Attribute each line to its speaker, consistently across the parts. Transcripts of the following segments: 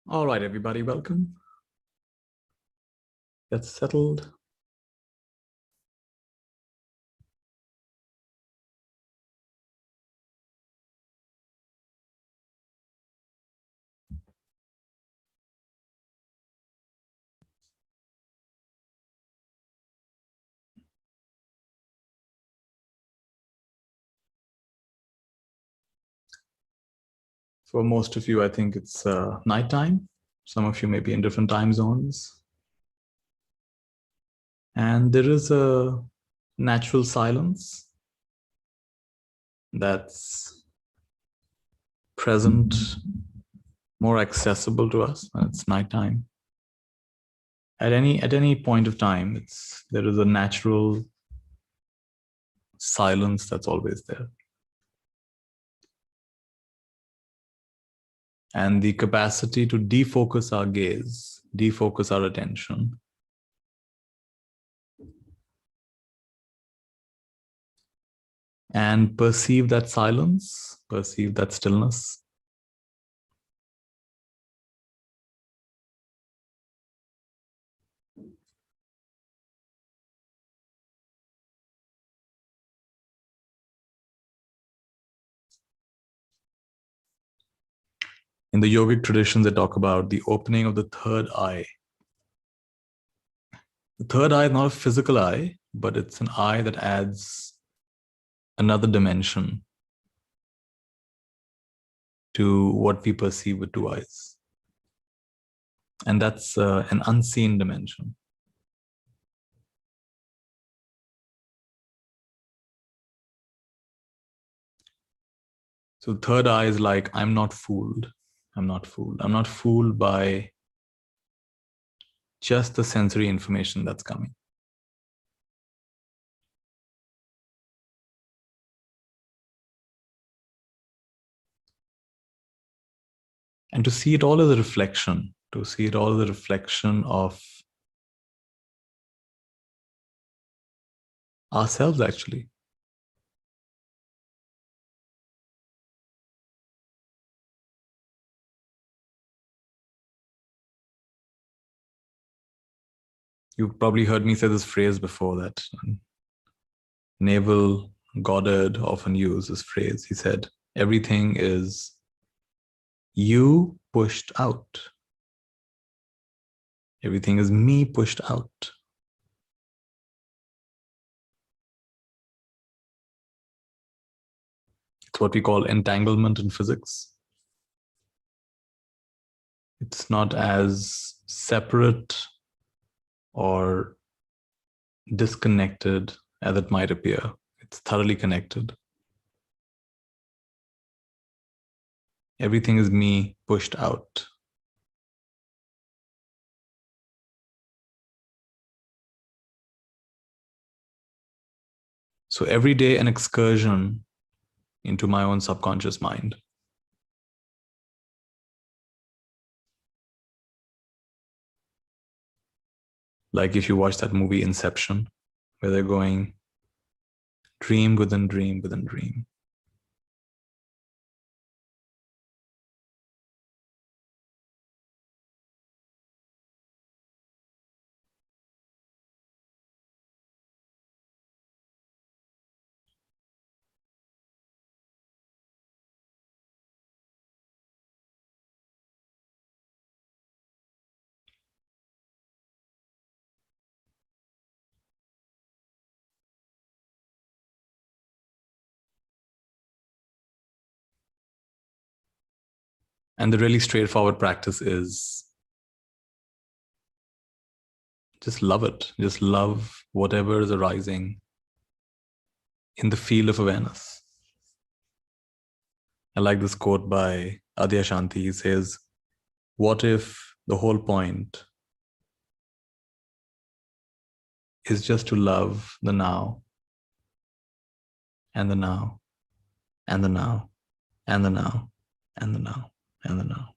Speaker 1: All right, everybody, welcome. Get settled. For most of you, I think it's nighttime. Some of you may be in different time zones. And there is a natural silence that's present, more accessible to us when it's nighttime. At any point of time, there is a natural silence that's always there. And the capacity to defocus our gaze, defocus our attention, and perceive that silence, perceive that stillness. In the yogic traditions, they talk about the opening of the third eye. The third eye is not a physical eye, but it's an eye that adds another dimension to what we perceive with two eyes. And that's an unseen dimension. So the third eye is like, I'm not fooled. I'm not fooled. I'm not fooled by just the sensory information that's coming. And to see it all as a reflection, to see it all as a reflection of ourselves, actually. You've probably heard me say this phrase before that Neville Goddard often used this phrase. He said, everything is you pushed out. Everything is me pushed out. It's what we call entanglement in physics. It's not as separate or disconnected as it might appear. It's thoroughly connected. Everything is me pushed out. So every day an excursion into my own subconscious mind. Like if you watch that movie Inception, where they're going dream within dream within dream. And the really straightforward practice is just love it. Just love whatever is arising in the field of awareness. I like this quote by Nithya Shanti. He says, what if the whole point is just to love the now, and the now, and the now, and the now, and the now, and the now.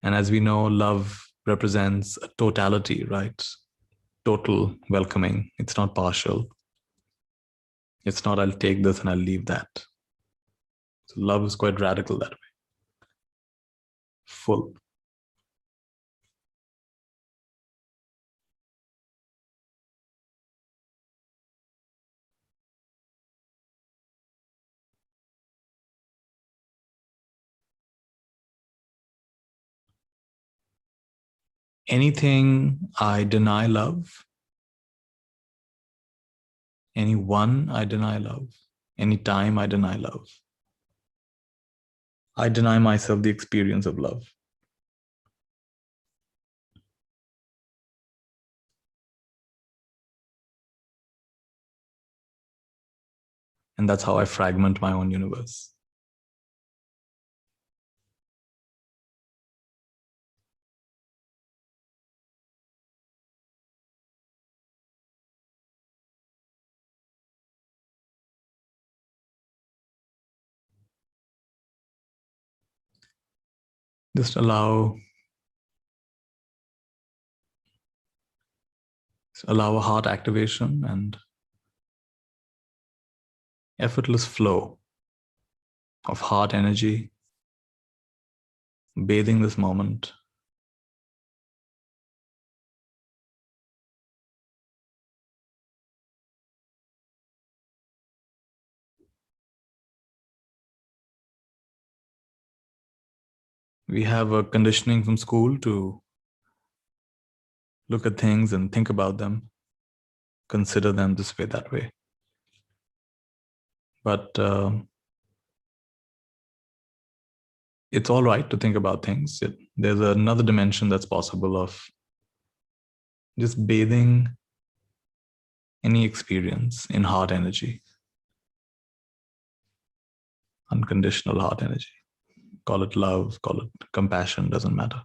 Speaker 1: And as we know, love represents a totality, right? Total welcoming. It's not partial. It's not, I'll take this and I'll leave that. So love is quite radical that way. Full. Anything I deny love, anyone I deny love, any time I deny love, I deny myself the experience of love. And that's how I fragment my own universe. Just allow a heart activation and effortless flow of heart energy, bathing this moment. We have a conditioning from school to look at things and think about them, consider them this way, that way. But it's all right to think about things. There's another dimension that's possible of just bathing any experience in heart energy, unconditional heart energy. Call it love, call it compassion, doesn't matter.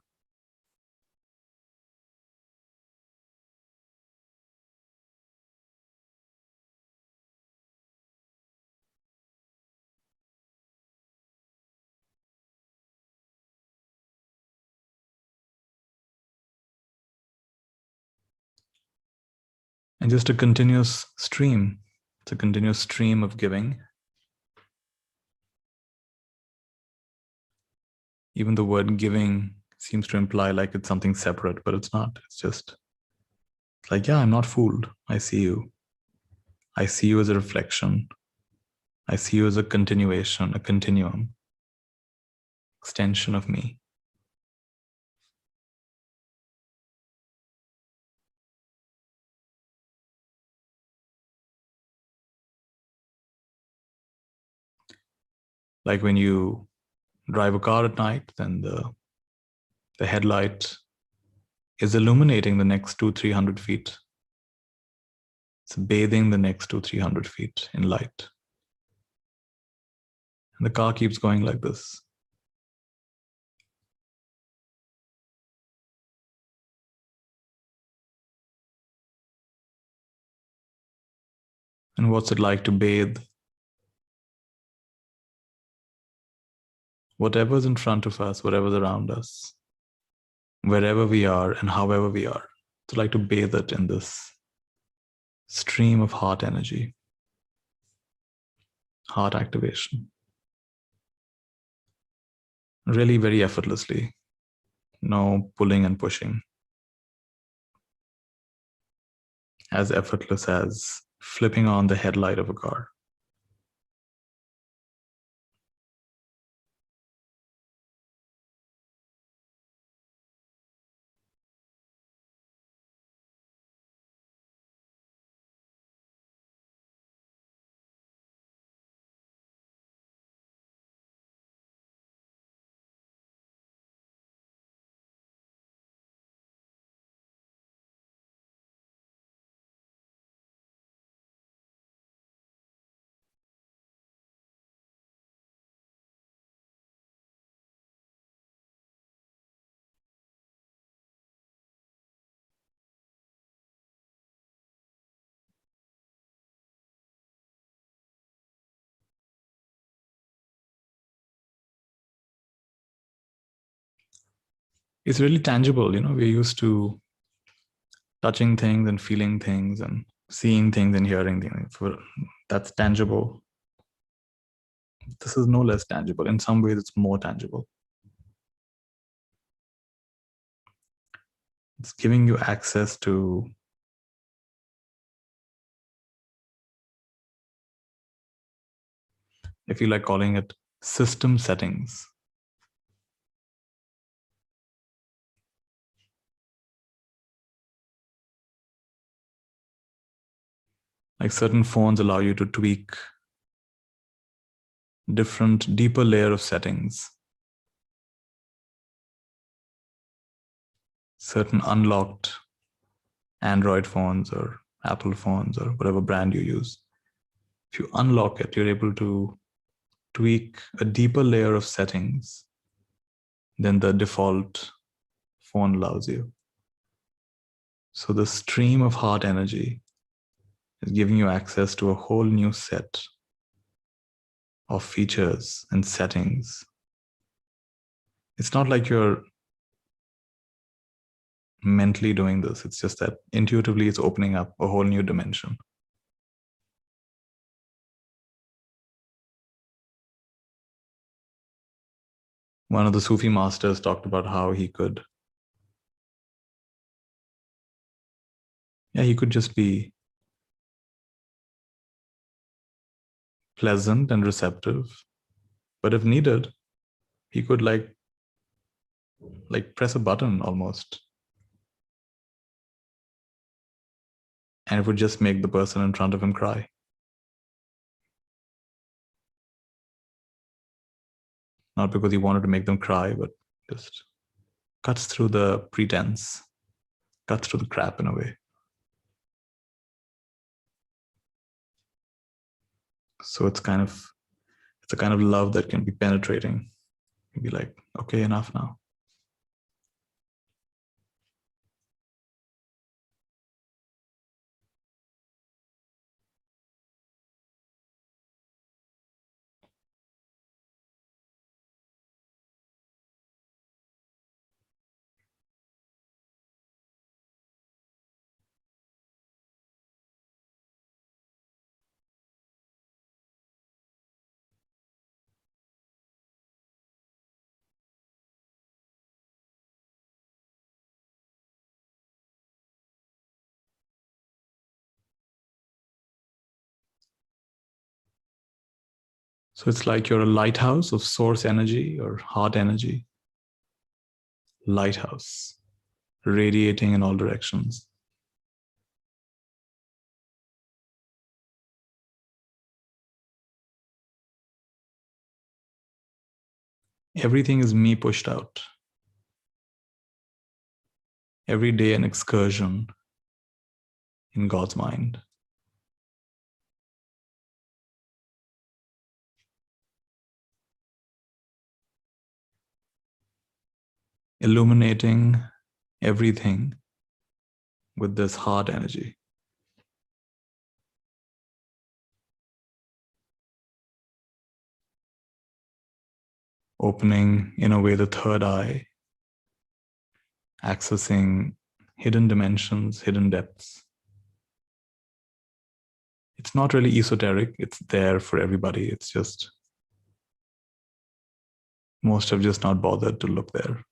Speaker 1: And just a continuous stream. It's a continuous stream of giving. Even the word giving seems to imply like it's something separate, but it's not. It's just like, yeah, I'm not fooled. I see you. I see you as a reflection. I see you as a continuation, a continuum, extension of me. Like when you drive a car at night, then the headlight is illuminating the next 200-300 feet. It's bathing the next 200-300 feet in light. And the car keeps going like this. And what's it like to bathe whatever's in front of us, whatever's around us, wherever we are and however we are? It's like to bathe it in this stream of heart energy, heart activation. Really very effortlessly. No pulling and pushing. As effortless as flipping on the headlight of a car. It's really tangible, we're used to touching things and feeling things and seeing things and hearing things. That's tangible. This is no less tangible. In some ways, it's more tangible. It's giving you access to, if you like calling it, system settings. Like certain phones allow you to tweak different, deeper layer of settings. Certain unlocked Android phones or Apple phones or whatever brand you use. If you unlock it, you're able to tweak a deeper layer of settings than the default phone allows you. So the stream of heart energy is giving you access to a whole new set of features and settings. It's not like you're mentally doing this. It's just that intuitively it's opening up a whole new dimension. One of the Sufi masters talked about how he could just be pleasant and receptive. But if needed, he could like press a button almost. And it would just make the person in front of him cry. Not because he wanted to make them cry, but just cuts through the pretense, cuts through the crap in a way. So it's a kind of love that can be penetrating. You'd be like, okay, enough now. So it's like you're a lighthouse of source energy or heart energy. Lighthouse, radiating in all directions. Everything is me pushed out. Every day an excursion in God's mind. Illuminating everything with this heart energy. Opening, in a way, the third eye, accessing hidden dimensions, hidden depths. It's not really esoteric. It's there for everybody. It's just most have just not bothered to look there.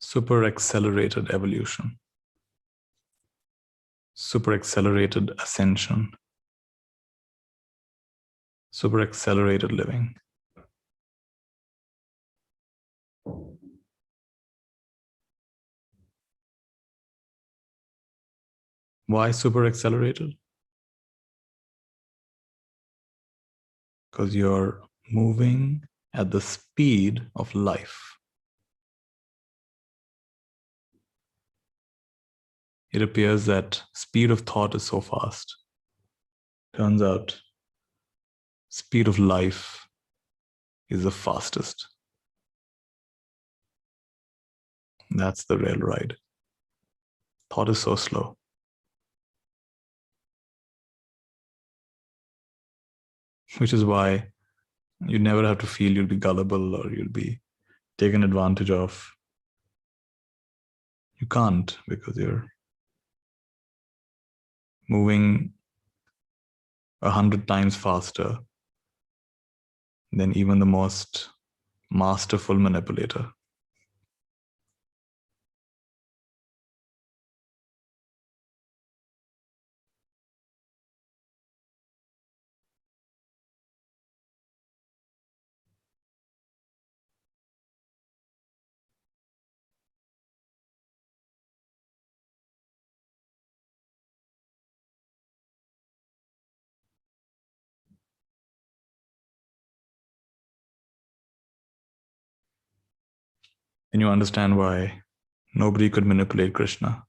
Speaker 1: Super accelerated evolution. Super accelerated ascension. Super accelerated living. Why super accelerated? Because you're moving at the speed of life. it appears that speed of thought is so fast. Turns out speed of life is the fastest. That's the rail ride. Thought is so slow. Which is why you never have to feel you'll be gullible or you'll be taken advantage of. You can't, because you're moving 100 times faster than even the most masterful manipulator. And you understand why nobody could manipulate Krishna.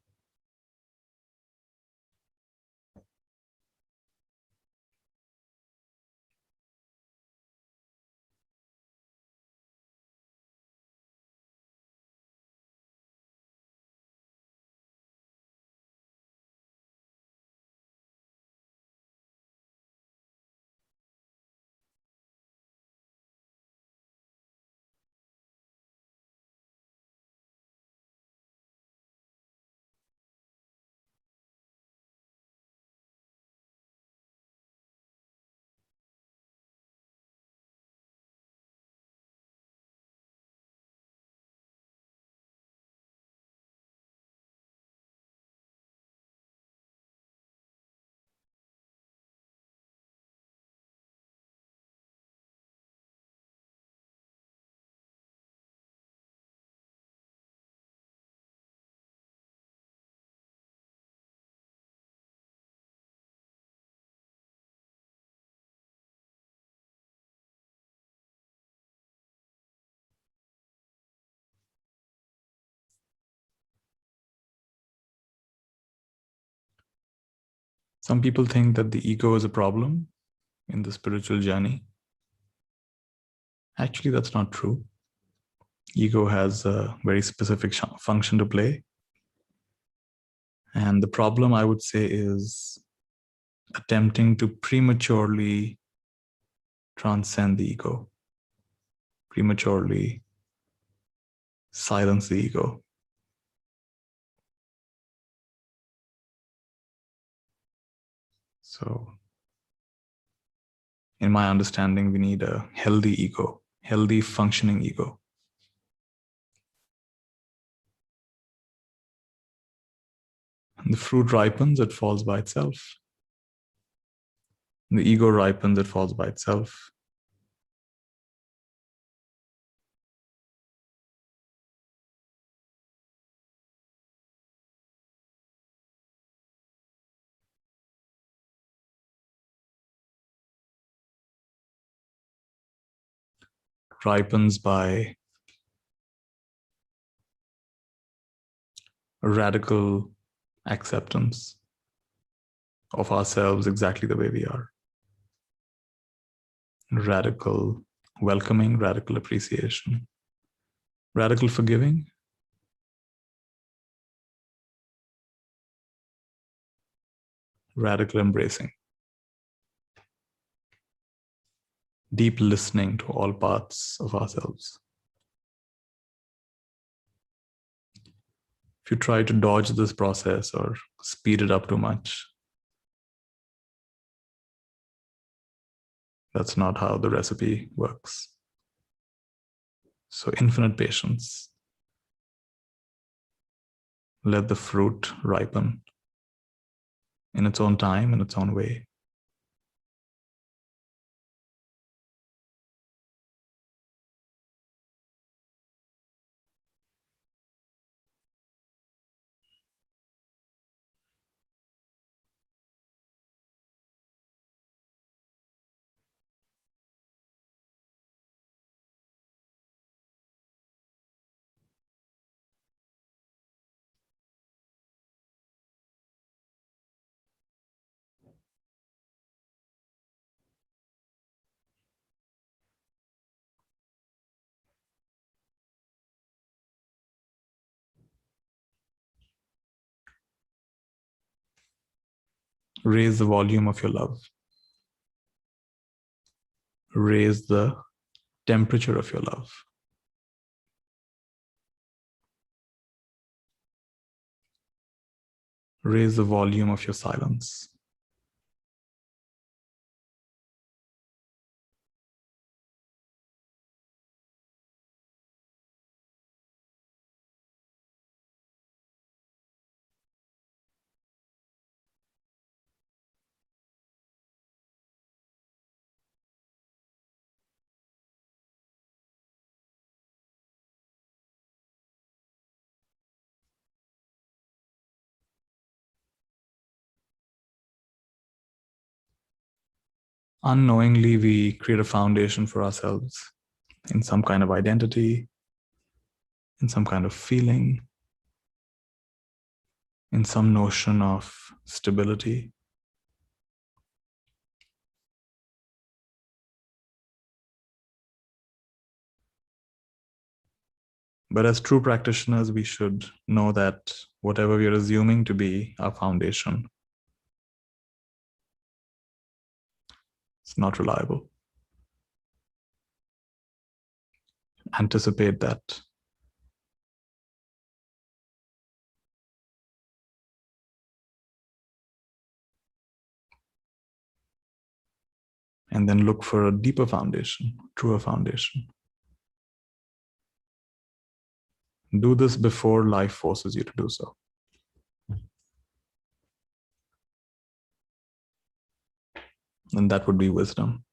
Speaker 1: Some people think that the ego is a problem in the spiritual journey. Actually, that's not true. Ego has a very specific function to play. And the problem, I would say, is attempting to prematurely transcend the ego, prematurely silence the ego. So, in my understanding, we need a healthy ego, healthy functioning ego. And the fruit ripens, it falls by itself. And the ego ripens, it falls by itself. It ripens by a radical acceptance of ourselves exactly the way we are. Radical welcoming, radical appreciation, radical forgiving, radical embracing, deep listening to all parts of ourselves. If you try to dodge this process or speed it up too much, that's not how the recipe works. So infinite patience. Let the fruit ripen in its own time, in its own way. Raise the volume of your love. Raise the temperature of your love. Raise the volume of your silence. Unknowingly, we create a foundation for ourselves in some kind of identity, in some kind of feeling, in some notion of stability. But as true practitioners, we should know that whatever we are assuming to be our foundation, it's not reliable. Anticipate that. And then look for a deeper foundation, truer foundation. Do this before life forces you to do so. And that would be wisdom.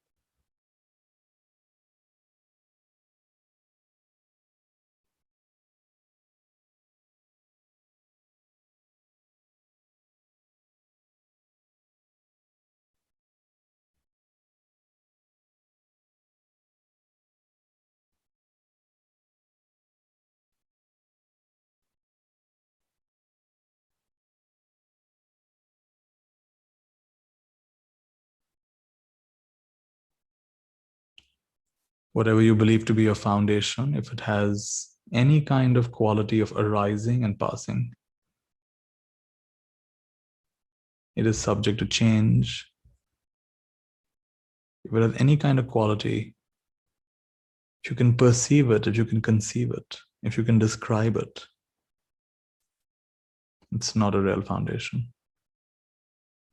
Speaker 1: Whatever you believe to be your foundation, if it has any kind of quality of arising and passing, it is subject to change. If it has any kind of quality, if you can perceive it, if you can conceive it, if you can describe it, it's not a real foundation.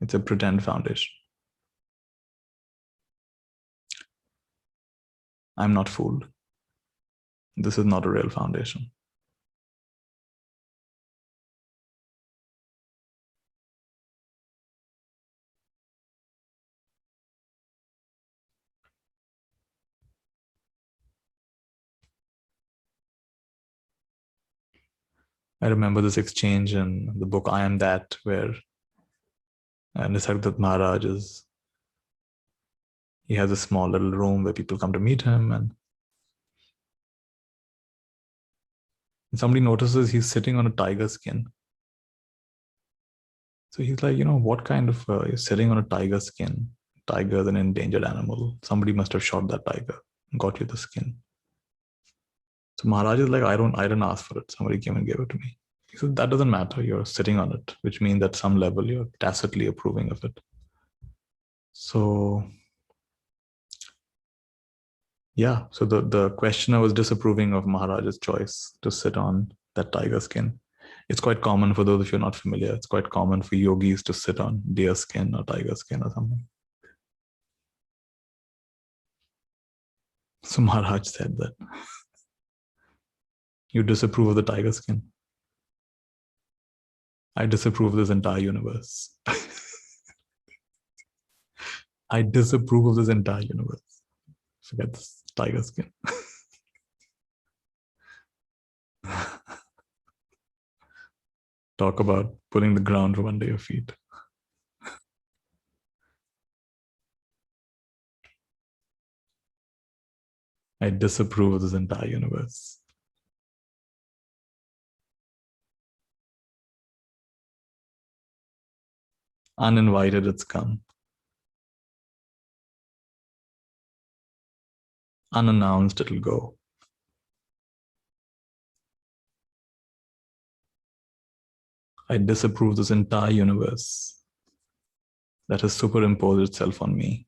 Speaker 1: It's a pretend foundation. I'm not fooled. This is not a real foundation. I remember this exchange in the book I Am That, where Nisargadatta Maharaj he has a small little room where people come to meet him, and somebody notices he's sitting on a tiger skin. So he's like, what kind of, you're sitting on a tiger skin? Tiger is an endangered animal. Somebody must have shot that tiger and got you the skin. So Maharaj is like, I didn't ask for it. Somebody came and gave it to me. He said, that doesn't matter. You're sitting on it, which means at some level you're tacitly approving of it. So yeah, so the questioner was disapproving of Maharaj's choice to sit on that tiger skin. It's quite common, for those of you not familiar, it's quite common for yogis to sit on deer skin or tiger skin or something. So Maharaj said that you disapprove of the tiger skin. I disapprove of this entire universe. I disapprove of this entire universe. Forget this tiger skin. Talk about putting the ground from under your feet. I disapprove of this entire universe. Uninvited, it's come. Unannounced, it'll go. I disapprove this entire universe. that has superimposed itself on me.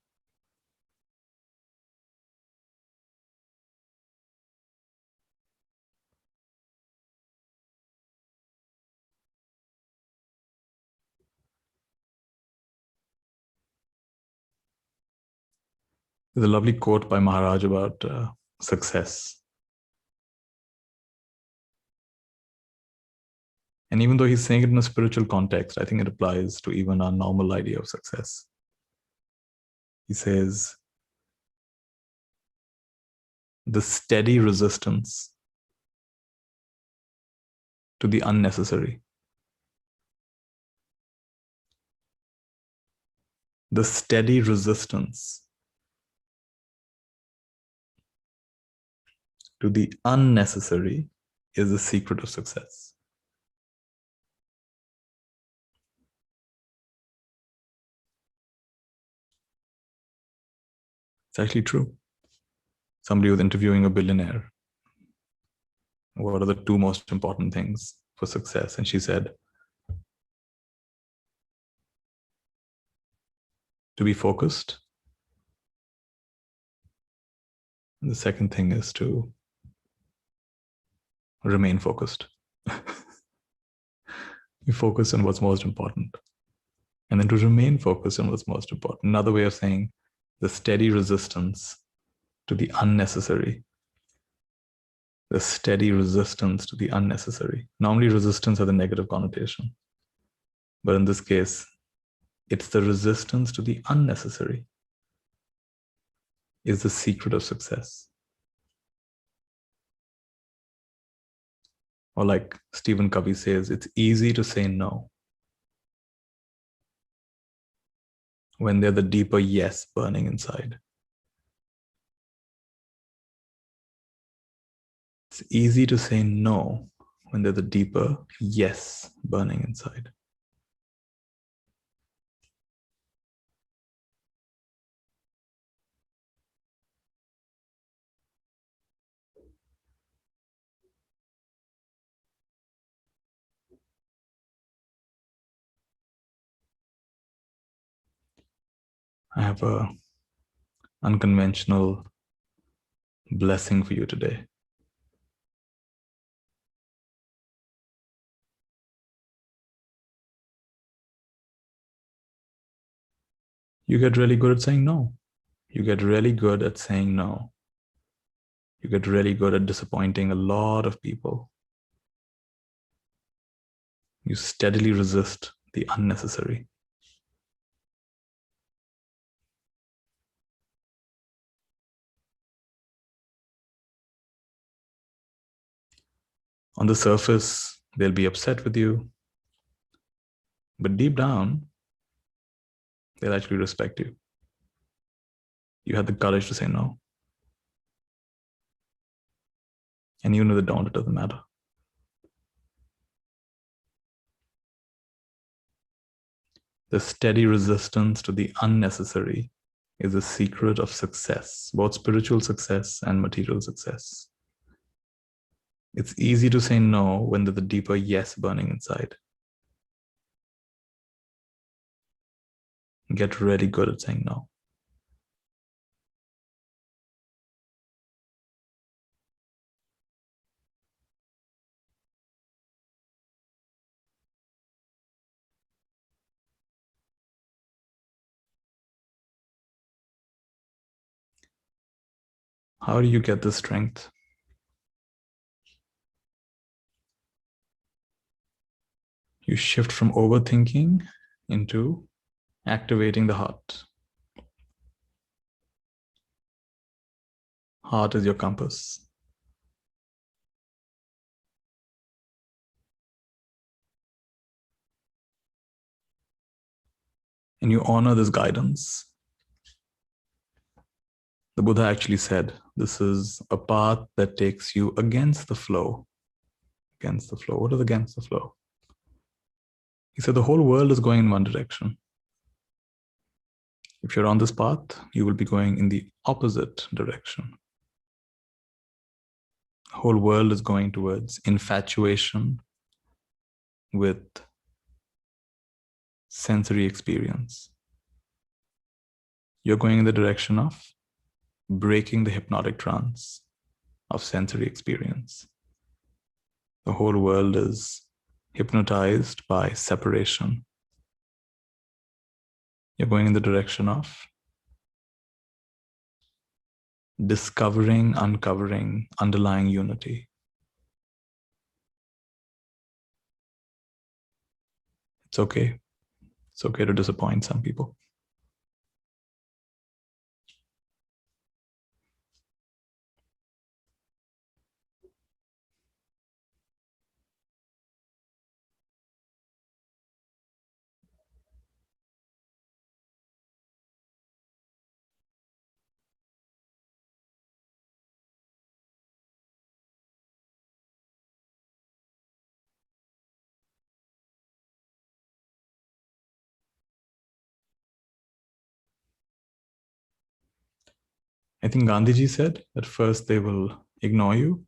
Speaker 1: There's a lovely quote by Maharaj about success. And even though he's saying it in a spiritual context, I think it applies to even our normal idea of success. He says, the steady resistance to the unnecessary. The steady resistance to the unnecessary is the secret of success. It's actually true. Somebody was interviewing a billionaire. What are the two most important things for success? And she said, to be focused. And the second thing is to remain focused. You focus on what's most important. And then to remain focused on what's most important. Another way of saying the steady resistance to the unnecessary. The steady resistance to the unnecessary. Normally resistance has a negative connotation. But in this case, it's the resistance to the unnecessary is the secret of success. Or like Stephen Covey says, it's easy to say no when there's the deeper yes burning inside. It's easy to say no when there's a deeper yes burning inside. I have a unconventional blessing for you today. You get really good at saying no. You get really good at saying no. You get really good at disappointing a lot of people. You steadily resist the unnecessary. On the surface, they'll be upset with you. But deep down, they'll actually respect you. You had the courage to say no. And even if they don't, it doesn't matter. The steady resistance to the unnecessary is the secret of success, both spiritual success and material success. It's easy to say no when there's a deeper yes burning inside. Get really good at saying no. How do you get the strength? You shift from overthinking into activating the heart. Heart is your compass. And you honor this guidance. The Buddha actually said, this is a path that takes you against the flow. Against the flow. What is against the flow? He said the whole world is going in one direction. If you're on this path, you will be going in the opposite direction. The whole world is going towards infatuation with sensory experience. You're going in the direction of breaking the hypnotic trance of sensory experience. The whole world is hypnotized by separation. You're going in the direction of discovering, uncovering underlying unity. It's okay. It's okay to disappoint some people. I think Gandhiji said that first they will ignore you,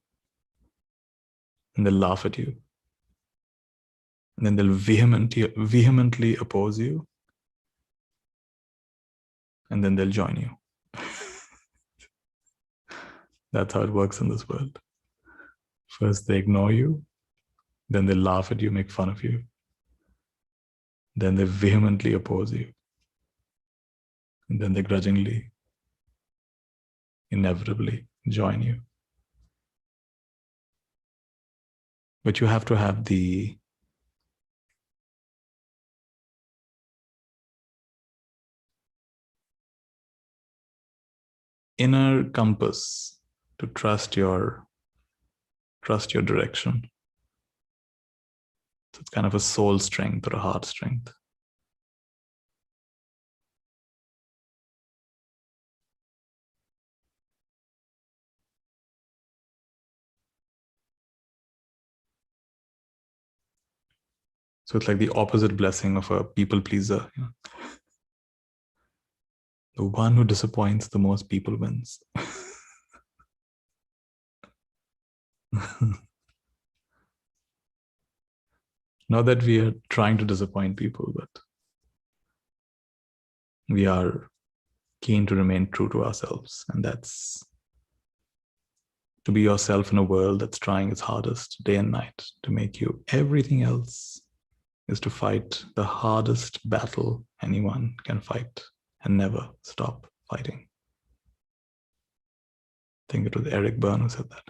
Speaker 1: and they'll laugh at you. And then they'll vehemently oppose you, and then they'll join you. That's how it works in this world. First they ignore you, then they laugh at you, make fun of you. Then they vehemently oppose you. And then they grudgingly, inevitably join you. But you have to have the inner compass to trust your direction. So it's kind of a soul strength or a heart strength. So it's like the opposite blessing of a people pleaser. You know? The one who disappoints the most people wins. Not that we are trying to disappoint people, but we are keen to remain true to ourselves. And that's to be yourself in a world that's trying its hardest day and night to make you everything else is to fight the hardest battle anyone can fight and never stop fighting. I think it was Eric Berne who said that.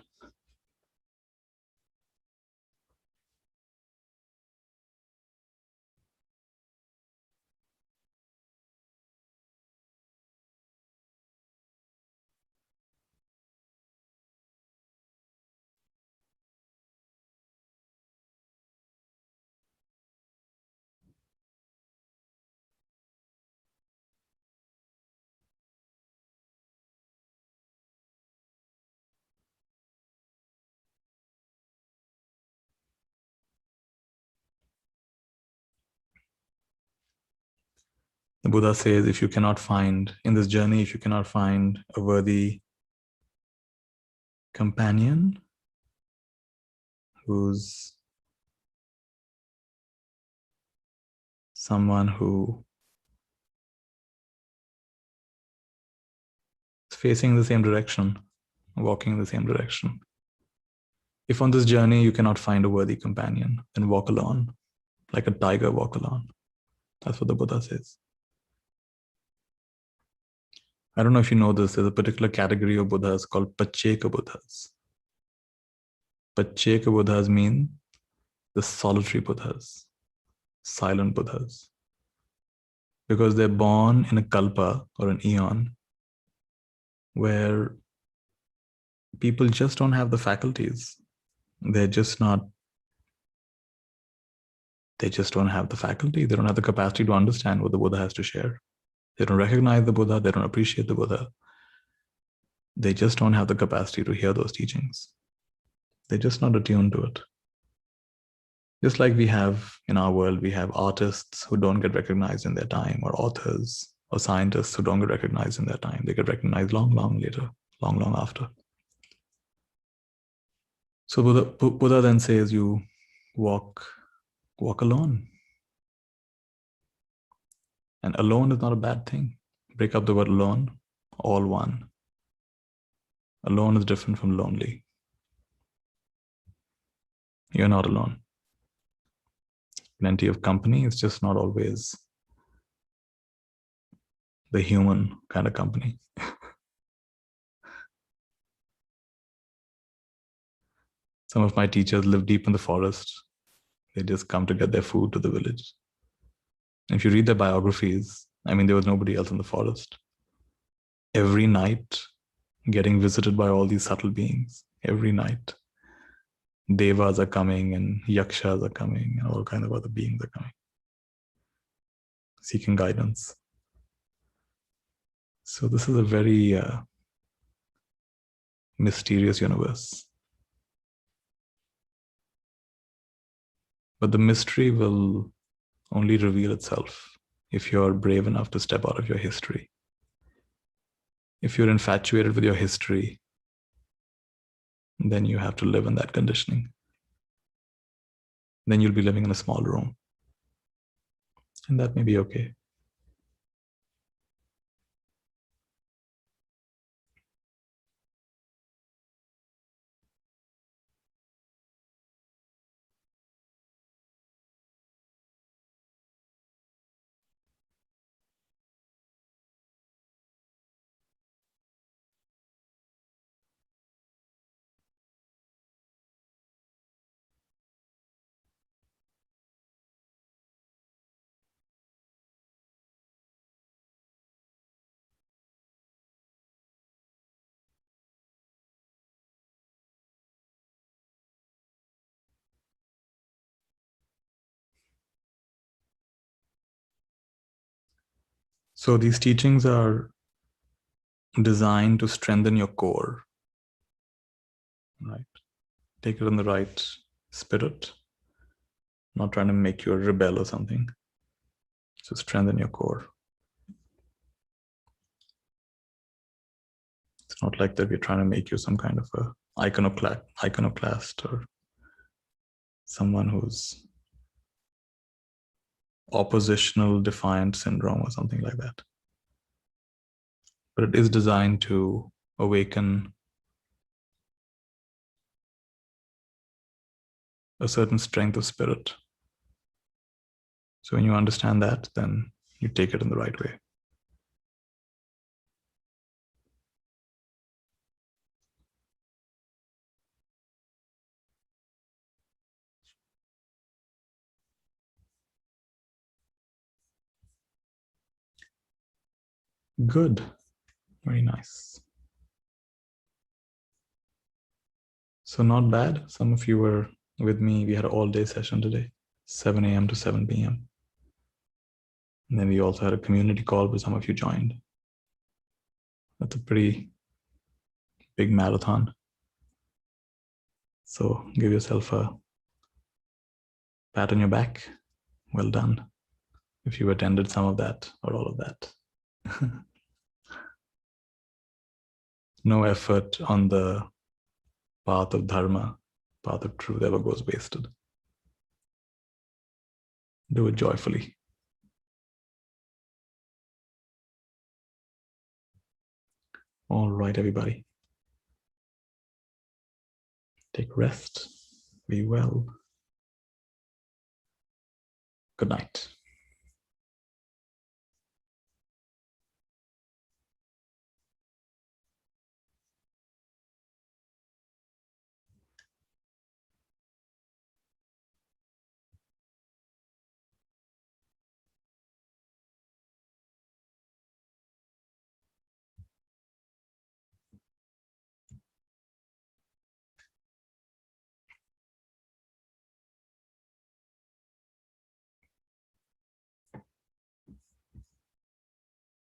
Speaker 1: The Buddha says, if you cannot find, in this journey, if you cannot find a worthy companion who's someone who is facing the same direction, walking in the same direction. If on this journey you cannot find a worthy companion, then walk alone, like a tiger walk alone. That's what the Buddha says. I don't know if you know this, there's a particular category of Buddhas called Pacceka Buddhas. Pacceka Buddhas mean the solitary Buddhas, silent Buddhas. Because they're born in a kalpa or an eon where people just don't have the faculties. They just don't have the faculty. They don't have the capacity to understand what the Buddha has to share. They don't recognize the Buddha. They don't appreciate the Buddha. They just don't have the capacity to hear those teachings. They're just not attuned to it. Just like we have in our world, we have artists who don't get recognized in their time, or authors or scientists who don't get recognized in their time. They get recognized long, long later, long, long after. So Buddha then says you walk alone. And alone is not a bad thing. Break up the word alone, all one. Alone is different from lonely. You're not alone. Plenty of company, it's just not always the human kind of company. Some of my teachers live deep in the forest. They just come to get their food to the village. If you read their biographies, I mean, there was nobody else in the forest. Every night, getting visited by all these subtle beings. Every night. Devas are coming and yakshas are coming and all kinds of other beings are coming, seeking guidance. So this is a very mysterious universe. But the mystery will only reveal itself if you're brave enough to step out of your history. If you're infatuated with your history, then you have to live in that conditioning. Then you'll be living in a small room. And that may be okay. So these teachings are designed to strengthen your core, right? Take it in the right spirit, not trying to make you a rebel or something. So strengthen your core. It's not like that we're trying to make you some kind of a iconoclast or someone who's oppositional defiant syndrome or something like that. But it is designed to awaken a certain strength of spirit. So when you understand that, then you take it in the right way. Good. Very nice. So not bad. Some of you were with me. We had an all-day session today, 7 a.m. to 7 p.m. And then we also had a community call where some of you joined. That's a pretty big marathon. So give yourself a pat on your back. Well done. If you attended some of that or all of that. No effort on the path of dharma, path of truth ever goes wasted. Do it joyfully. All right, everybody. Take rest. Be well. Good night.